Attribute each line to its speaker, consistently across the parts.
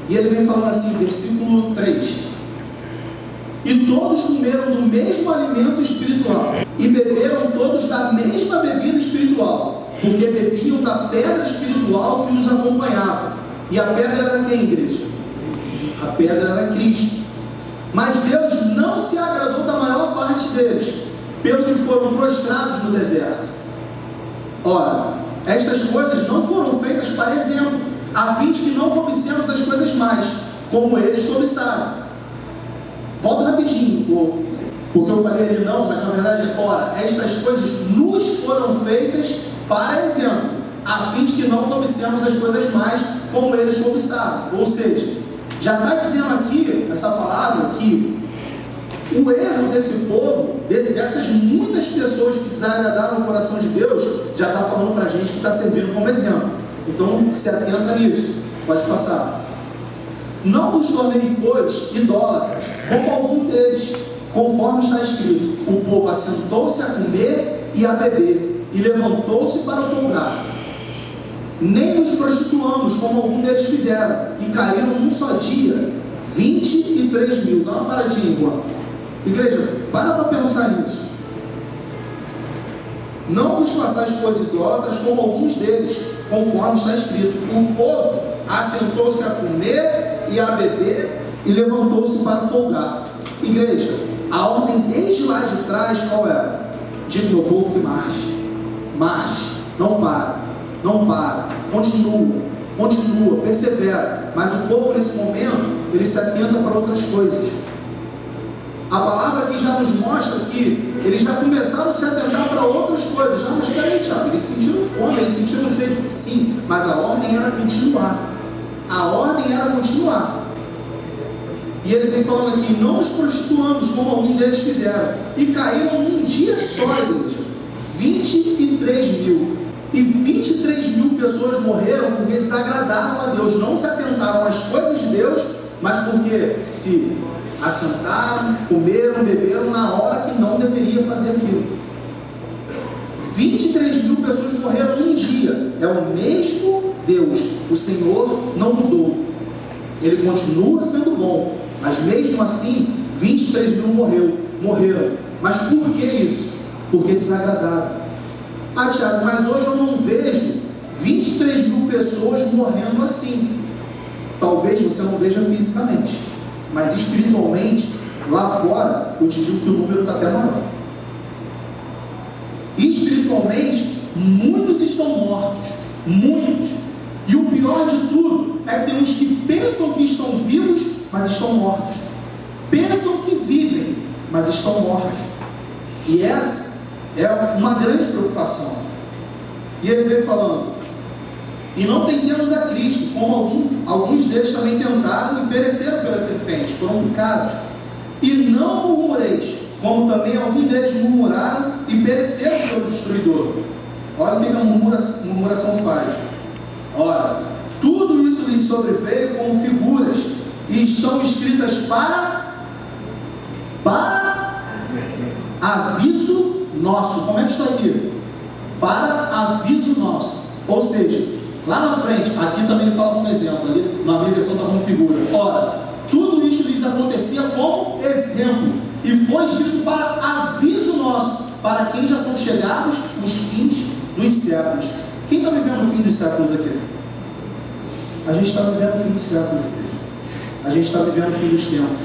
Speaker 1: E ele vem falando assim, versículo 3: e todos comeram do mesmo alimento espiritual, e beberam todos da mesma bebida espiritual, porque bebiam da pedra espiritual que os acompanhava. E a pedra era quem, igreja? A pedra era Cristo. Mas Deus não se agradou da maior parte deles, pelo que foram prostrados no deserto. Ora, estas coisas não foram feitas para exemplo, a fim de que não cobicemos as coisas mais, como eles cobiçaram. Volta rapidinho, porque eu falei ali não, mas na verdade, ora, estas coisas nos foram feitas para exemplo, a fim de que não cobicemos as coisas mais, como eles cobiçaram. Ou seja, já está dizendo aqui, essa palavra, que o erro desse povo, dessas muitas pessoas que desagradaram o coração de Deus, já está falando para a gente que está servindo como exemplo. Então, se atenta nisso. Pode passar. Não vos tornei, pois, idólatras, como algum deles, conforme está escrito: o povo assentou-se a comer e a beber, e levantou-se para folgar. Nem nos prostituamos, como algum deles fizeram, e caíram num só dia 23 mil. Dá uma paradinha, irmão. Igreja, para pensar nisso. Não vos façais, pois, idólatras, como alguns deles, conforme está escrito: o povo assentou-se a comer e a beber, e levantou-se para folgar. Igreja, a ordem desde lá de trás qual era? Diga ao povo que marche, não para, continua, persevera. Mas o povo nesse momento, ele se atenta para outras coisas. A palavra aqui já nos mostra que eles já começaram a se atentar para outras coisas. Não, mas peraí, Tiago, eles sentiram fome, eles sentiram sede, sim, mas a ordem era continuar. E ele vem falando aqui: não nos prostituamos, como algum deles fizeram, e caíram num dia só, igreja, 23 mil. E 23 mil pessoas morreram porque desagradaram a Deus, não se atentaram às coisas de Deus, mas porque se assentaram, comeram, beberam na hora que não deveria fazer aquilo. 23 mil pessoas morreram em um dia. É o mesmo Deus. O Senhor não mudou. Ele continua sendo bom, mas mesmo assim 23 mil morreram. Mas por que isso? Porque desagradaram. Ah, Tiago, mas hoje eu não vejo 23 mil pessoas morrendo assim. Talvez você não veja fisicamente, mas espiritualmente, lá fora, eu te digo que o número está até maior. Espiritualmente, muitos estão mortos, muitos. E o pior de tudo é que tem uns que pensam que estão vivos, mas estão mortos. Pensam que vivem, mas estão mortos. E essa é uma grande preocupação. E ele veio falando: e não tentemos a Cristo, como alguns deles também tentaram e pereceram pelas serpentes, foram picados. E não murmureis, como também alguns deles murmuraram e pereceram pelo destruidor. Olha o que a murmuração faz. Ora, tudo isso lhes sobreveio como figuras, e estão escritas para aviso nosso. Como é que está aqui? Para aviso nosso. Ou seja, lá na frente, aqui também ele fala como exemplo, ali na minha versão está como figura. Ora, tudo isso lhes acontecia como exemplo, e foi escrito para aviso nosso, para quem já são chegados os fins dos séculos. Quem está vivendo o fim dos séculos aqui? A gente está vivendo o fim dos séculos, igreja. A gente está vivendo o fim dos tempos.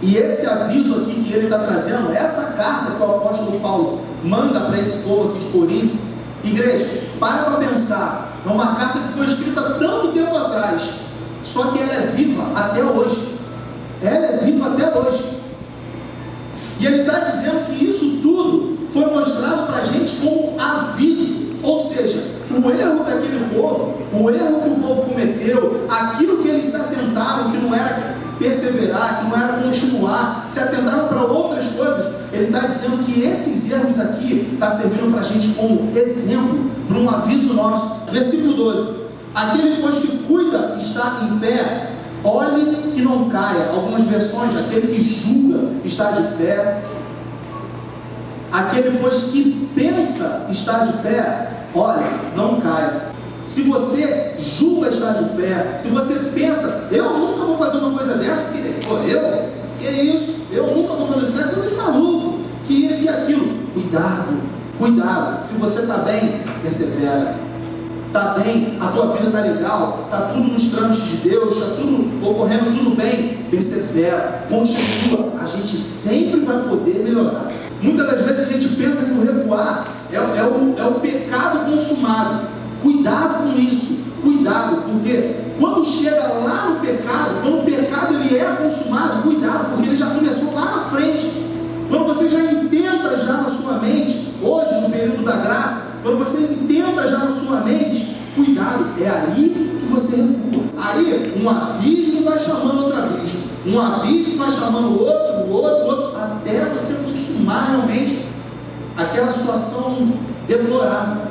Speaker 1: E esse aviso aqui que ele está trazendo, essa carta que o apóstolo Paulo manda para esse povo aqui de Corinto, igreja, para pensar, é uma carta que foi escrita há tanto tempo atrás, só que ela é viva até hoje. Ela é viva até hoje. E ele está dizendo que isso tudo foi mostrado para a gente como aviso. Ou seja, o erro daquele povo, o erro que o povo cometeu, aquilo que eles se atentaram, que não era perseverar, que não era continuar, se atentaram para outras coisas. Ele está dizendo que esses erros aqui estão servindo para a gente como exemplo, para um aviso nosso. Versículo 12: aquele, pois, que cuida estar em pé, olhe que não caia. Algumas versões, aquele que julga estar de pé. Aquele, pois, que pensa estar de pé, olha, não caia. se você julga estar de pé, se você pensa, eu nunca vou fazer uma coisa dessa, que é isso? Eu nunca vou fazer isso, é coisa de maluco, que isso e aquilo. Cuidado, se você está bem, persevera. Está bem, a tua vida está legal, está tudo nos trâmites de Deus, está tudo ocorrendo tudo bem, persevera, continua, a gente sempre vai poder melhorar. Muitas das vezes a gente pensa que o recuar é o pecado consumado. Cuidado com isso, cuidado, porque quando chega lá no pecado, quando o pecado ele é consumado, cuidado, porque ele já começou lá na frente. Quando você já intenta já na sua mente, hoje no período da graça, quando você intenta já na sua mente, cuidado, é aí que você recua. Aí um abismo vai chamando outro abismo, um abismo vai chamando outro, até você consumar realmente aquela situação deplorável.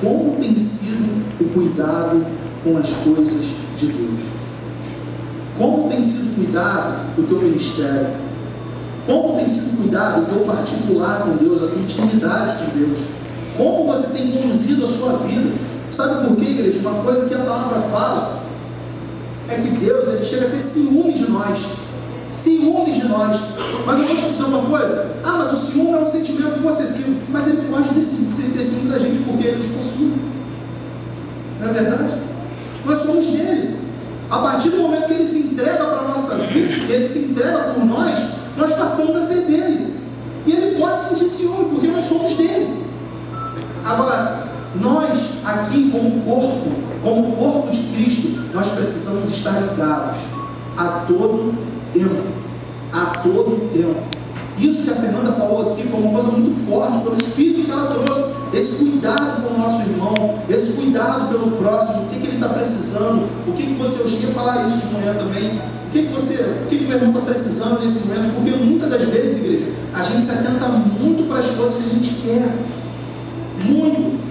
Speaker 1: Como tem sido o cuidado com as coisas de Deus? Como tem sido cuidado o teu ministério? Como tem sido cuidado o teu particular com Deus, a tua intimidade com Deus? Como você tem conduzido a sua vida? Sabe por quê, igreja? Uma coisa que a palavra fala é que Deus ele chega a ter ciúme de nós. Ciúme de nós. Mas eu vou te dizer uma coisa. Mas o ciúme é um sentimento possessivo. Mas ele pode ter ciúme da gente porque ele nos possui. Não é verdade? Nós somos dele. A partir do momento que ele se entrega para a nossa vida, que ele se entrega por nós, nós passamos a ser dele. E ele pode sentir ciúme porque nós somos dele. Agora, nós aqui como corpo de Cristo, nós precisamos estar ligados a todo tempo. Isso que a Fernanda falou aqui foi uma coisa muito forte pelo Espírito que ela trouxe. Esse cuidado com o nosso irmão, esse cuidado pelo próximo, o que ele está precisando, o que você, eu cheguei a falar isso de manhã também, o que o meu irmão está precisando nesse momento, porque muitas das vezes, igreja, a gente se atenta muito para as coisas que a gente quer.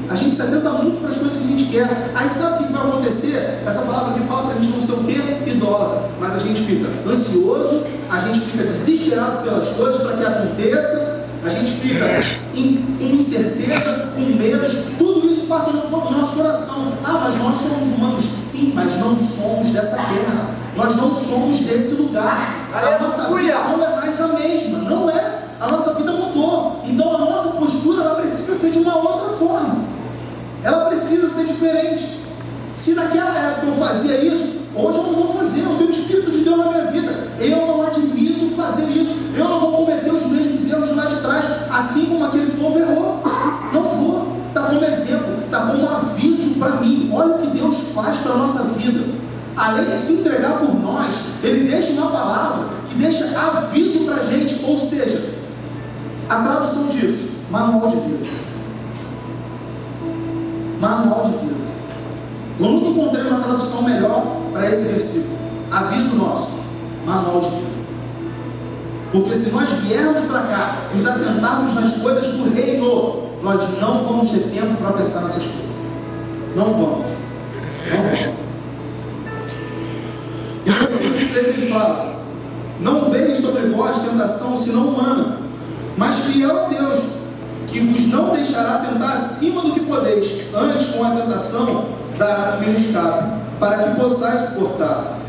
Speaker 1: A gente se atenta muito para as coisas que a gente quer. Aí sabe o que vai acontecer? Essa palavra aqui fala para a gente não ser o quê? Idólatra. Mas a gente fica ansioso, a gente fica desesperado pelas coisas para que aconteça, a gente fica com incerteza, com medos, tudo isso passa no nosso coração. Mas nós somos humanos, sim, mas não somos dessa terra, nós não somos desse lugar. A nossa vida não é mais a mesma, não é. A nossa vida mudou, então a nossa postura ela precisa ser de uma outra forma, ela precisa ser diferente. Se naquela época eu fazia isso, hoje eu não vou fazer. Eu tenho o Espírito de Deus na minha vida, eu não admito fazer isso, eu não vou cometer os mesmos erros lá de trás, assim como aquele povo errou. Não vou. Está como exemplo, está como aviso para mim. Olha o que Deus faz para a nossa vida. Além de se entregar por nós, Ele deixa uma palavra que deixa aviso para a gente, ou seja, a tradução disso, manual de vida. Manual de vida. Eu nunca encontrei uma tradução melhor para esse versículo. Aviso nosso, manual de vida. Porque se nós viermos para cá, nos atentarmos nas coisas do reino, nós não vamos ter tempo para pensar nessas coisas. Não vamos. E no versículo 13 ele fala: não veio sobre vós tentação senão humana, mas fiel a Deus, que vos não deixará tentar acima do que podeis, antes com a tentação dará também um escape, para que possais suportar.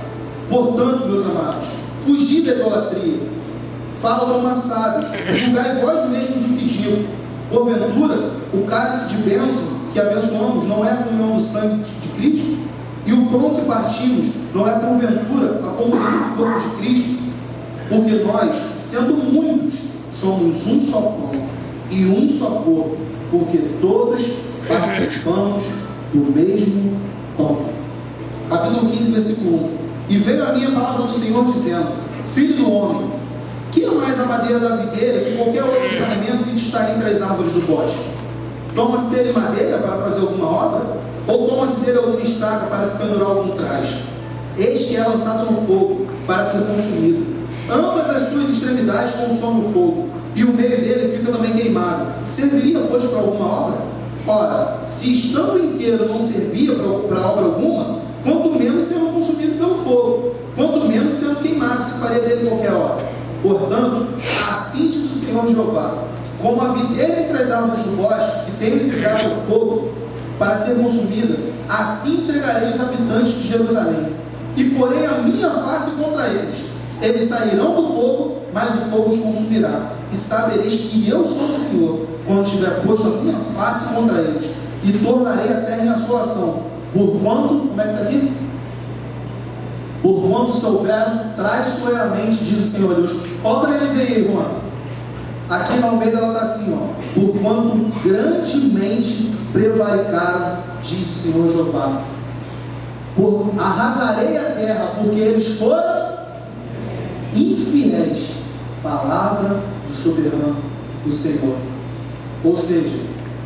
Speaker 1: Portanto, meus amados, fugi da idolatria. Fala como a sábios, julgai vós mesmos o que digo. Porventura, o cálice de bênção que abençoamos não é a comunhão do sangue de Cristo? E o pão que partimos não é porventura a comunhão do corpo de Cristo? Porque nós, sendo muitos, somos um só pão e um só corpo, porque todos participamos do mesmo pão. Capítulo 15, versículo 1. E veio a minha palavra do Senhor dizendo: filho do homem, que é mais a madeira da videira que qualquer outro alimento que está entre as árvores do bosque? Toma-se dele madeira para fazer alguma obra? Ou toma-se dele alguma estaca para se pendurar algum traje? Eis que é lançado no fogo para ser consumido. Ambas as suas extremidades consomem o fogo, e o meio dele fica também queimado. Serviria, pois, para alguma obra? Ora, se estando inteiro não servia para obra alguma, quanto menos sendo consumido pelo fogo, quanto menos sendo queimado se faria dele qualquer obra. Portanto, assim diz o Senhor Jeová: como a videira entre as árvores do bosque, que tem ligado o fogo, para ser consumida, assim entregarei os habitantes de Jerusalém, e porei a minha face contra eles. Eles sairão do fogo, mas o fogo os consumirá. E sabereis que eu sou o Senhor, quando tiver posto a minha face contra eles, e tornarei a terra em assolação. Porquanto, como é que está aqui? Porquanto se houveram traiçoeiramente, diz o Senhor Deus. Coloca na NVI aí, irmão. Aqui na Almeida ela está assim, ó. Porquanto grandemente prevaricaram, diz o Senhor Jeová. Arrasarei a terra, porque eles foram infiéis. Palavra do soberano, do Senhor. Ou seja,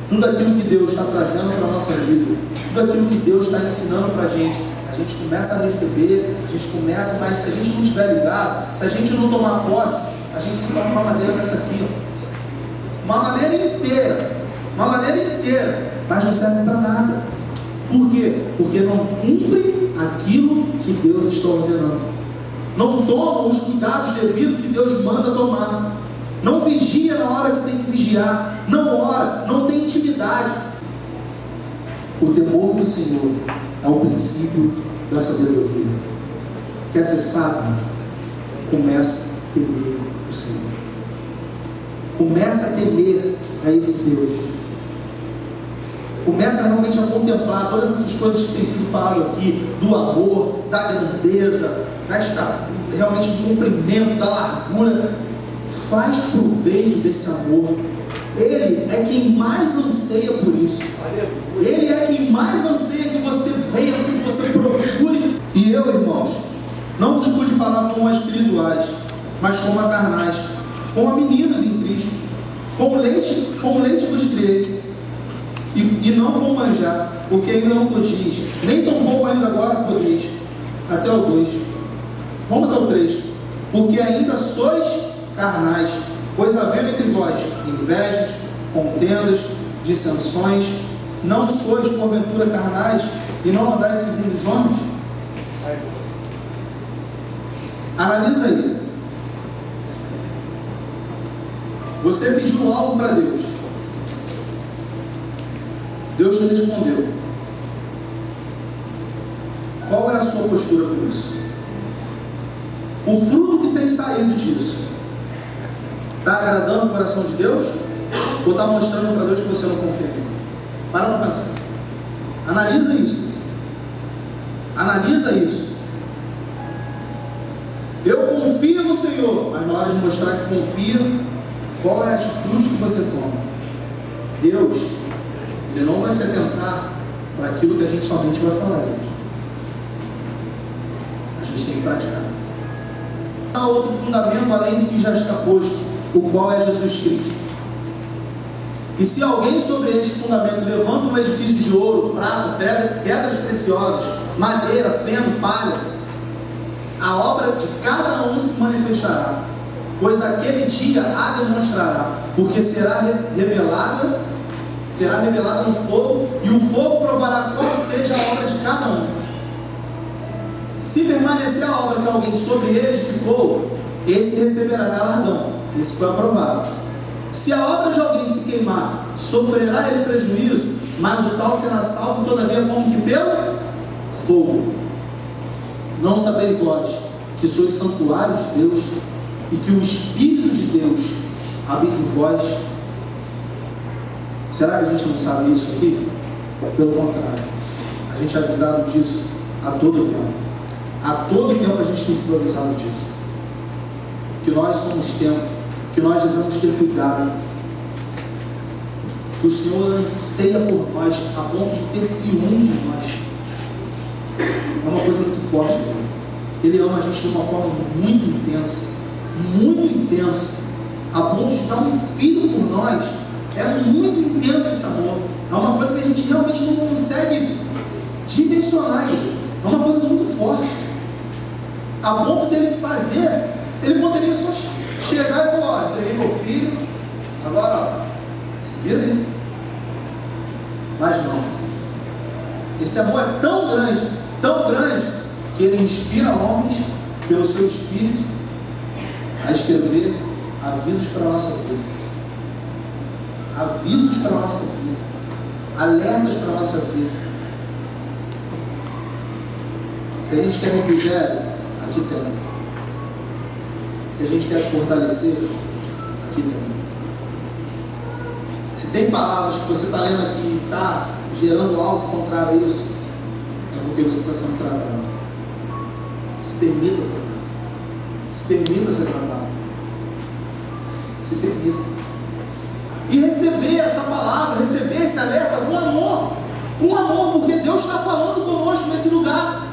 Speaker 1: tudo aquilo que Deus está trazendo para a nossa vida, tudo aquilo que Deus está ensinando para a gente começa a receber, a gente começa, mas se a gente não estiver ligado, se a gente não tomar posse, a gente se torna uma madeira dessa aqui, ó. Uma madeira inteira, mas não serve para nada. Por quê? Porque não cumpre aquilo que Deus está ordenando, não toma os cuidados devidos que Deus manda tomar, não vigia na hora que tem que vigiar, não ora, não tem intimidade. O temor do Senhor é o princípio da sabedoria. Quer ser sábio? Começa a temer o Senhor. Começa a temer a esse Deus. Começa realmente a contemplar todas essas coisas que têm sido faladas aqui, do amor, da grandeza, realmente do comprimento, da largura. Faz proveito desse amor. Ele é quem mais anseia por isso. Ele é quem mais anseia que você venha, que você procure. E eu, irmãos, não vos pude falar como a espirituais, mas como a carnais, como a meninos em Cristo. Com leite vos criei, e não com manjar, porque ainda não podias, nem tão pouco ainda agora podeis. Até o 2. Vamos até o 3. Porque ainda sois carnais, pois havendo entre vós invejas, contendas, dissensões, não sois porventura carnais, e não andais segundo os homens? Analisa aí. Você pediu algo para Deus, Deus te respondeu. Qual é a sua postura com isso? O fruto que tem saído disso está agradando o coração de Deus? Ou está mostrando para Deus que você não confia nele? Para pensar. Analisa isso. Analisa isso. Eu confio no Senhor, mas na hora de mostrar que confia, qual é a atitude que você toma? Deus, Ele não vai se atentar para aquilo que a gente somente vai falar, Deus. A gente tem que praticar. Há outro fundamento além do que já está posto, o qual é Jesus Cristo. E se alguém sobre este fundamento levanta um edifício de ouro, prata, pedras preciosas, madeira, feno, palha, a obra de cada um se manifestará, pois aquele dia a demonstrará, porque será revelada no fogo, e o fogo provará qual seja a obra de cada um. Se permanecer a obra que alguém sobre ele edificou, esse receberá galardão. Esse foi aprovado. Se a obra de alguém se queimar, sofrerá ele prejuízo, mas o tal será salvo todavia como que pelo fogo. Não sabeis vós que sois santuário de Deus e que o Espírito de Deus habita em vós? Será que a gente não sabe isso aqui? Pelo contrário, a gente é avisado disso a todo tempo. A todo tempo a gente tem sido avisado disso. Que nós somos templo, que nós devemos ter cuidado, que o Senhor anseia por nós a ponto de ter ciúme de nós. É uma coisa muito forte, né? Ele ama a gente de uma forma muito intensa, a ponto de dar um filho por nós. É muito intenso esse amor. É uma coisa que a gente realmente não consegue dimensionar. É uma coisa muito forte, a ponto dele fazer. Ele poderia só chegar e falar: ó, entreguei meu filho, agora ó, se vira aí. Mas não. Esse amor é tão grande, que ele inspira homens pelo seu espírito a escrever avisos para a nossa vida. Avisos para a nossa vida. alertas para a nossa vida. Se a gente quer refrigério, aqui tem. Se a gente quer se fortalecer, aqui tem. Se tem palavras que você está lendo aqui e está gerando algo contrário a isso, é porque você está sendo tratado. Se permita tratar. Se permita ser tratado. Se permita. E receber essa palavra, receber esse alerta com amor. Com amor, porque Deus está falando conosco nesse lugar.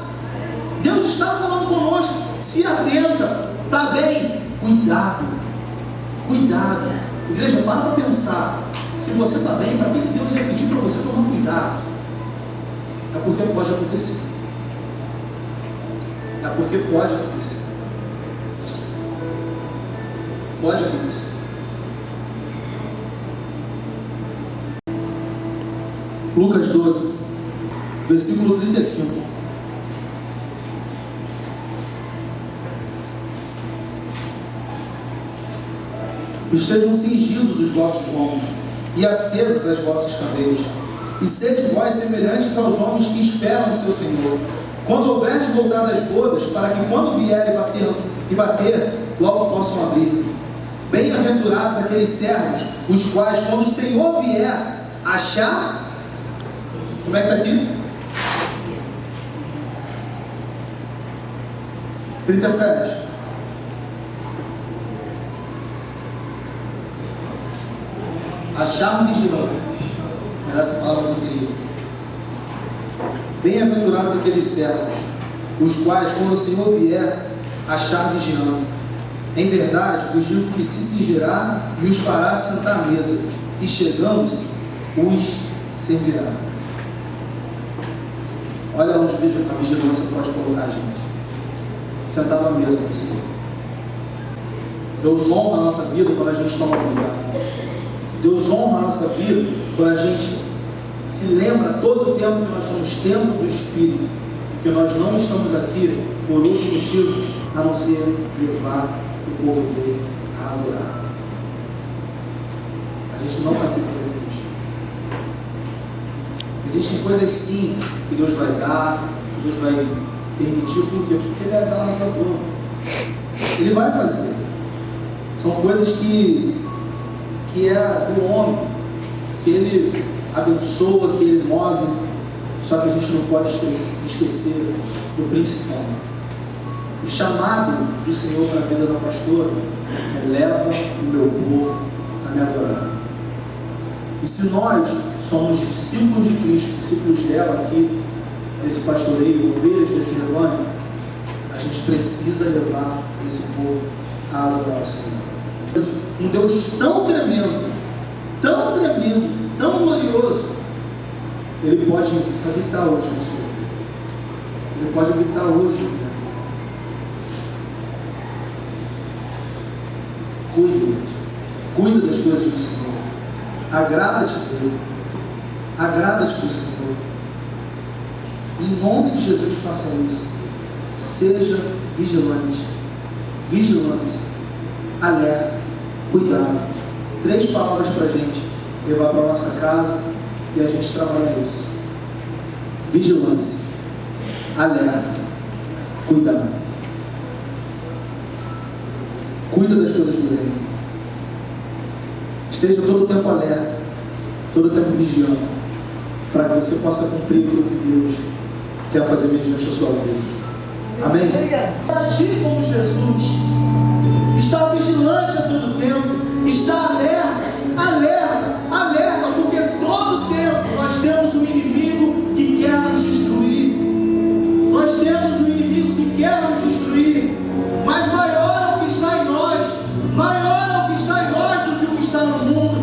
Speaker 1: Deus está falando conosco. Se atenta. Está bem? Cuidado. Cuidado. Igreja, para pensar. Se você está bem, para que Deus ia pedir para você tomar cuidado? É porque pode acontecer. É porque pode acontecer. Pode acontecer. Lucas 12, versículo 35. Estejam cingidos os vossos lombos e acesas as vossas candeias, e sede vós semelhantes aos homens que esperam o seu Senhor, quando houver de voltar das bodas, para que quando vier e bater, logo possam abrir. Bem-aventurados aqueles servos, os quais, quando o Senhor vier, achar. Como é que está aqui? 37. Achar vigilante. Era essa palavra que eu queria. Bem-aventurados aqueles servos, os quais, quando o Senhor vier, achar vigiando. Em verdade, vos digo que se cingirá e os fará sentar à mesa, e chegando-se, os servirá. Olha onde a vigilância pode colocar a gente. Sentado à mesa com o Senhor. Deus honra a nossa vida quando a gente toma cuidado. Deus honra a nossa vida quando a gente se lembra todo o tempo que nós somos templo do Espírito, e que nós não estamos aqui por outro motivo a não ser levar o povo dele a adorar. A gente não está aqui por outro motivo. Existem coisas sim que Deus vai dar, que Deus vai permitir, por quê? Porque Ele é galardoador. Ele vai fazer. São coisas que é do homem, que Ele abençoa, que Ele move, só que a gente não pode esquecer do principal. O chamado do Senhor para a vida da pastora é: leva o meu povo a me adorar. E se nós somos discípulos de Cristo, discípulos dela aqui, nesse pastoreio, ovelhas desse rebanho, a gente precisa levar esse povo a adorar o Senhor. Um Deus tão tremendo, tão glorioso, Ele pode habitar hoje na sua vida. Ele pode habitar hoje na minha vida. Cuida das coisas do Senhor. Agrada-te dele. Agrada-te do Senhor. Em nome de Jesus, faça isso. Seja vigilante. Vigilância. Alerta. Cuidado. 3 palavras para a gente levar para a nossa casa e a gente trabalhar isso. Vigilância. Alerta. Cuidado. Cuida das coisas do reino. Esteja todo o tempo alerta, todo o tempo vigiando, para que você possa cumprir aquilo que Deus quer fazer mediante a sua vida. Amém? Agir como Jesus, estar vigilante a todo tempo, estar alerta, porque todo tempo nós temos um inimigo que quer nos destruir. Nós temos um inimigo que quer nos destruir, mas maior é o que está em nós, do que o que está no mundo.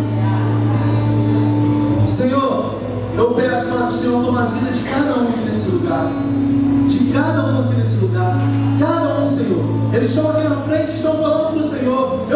Speaker 1: Senhor, eu peço para que o Senhor tome a vida de cada um aqui nesse lugar. Cada um, Senhor. Eles estão aqui na frente, estão falando para o Senhor.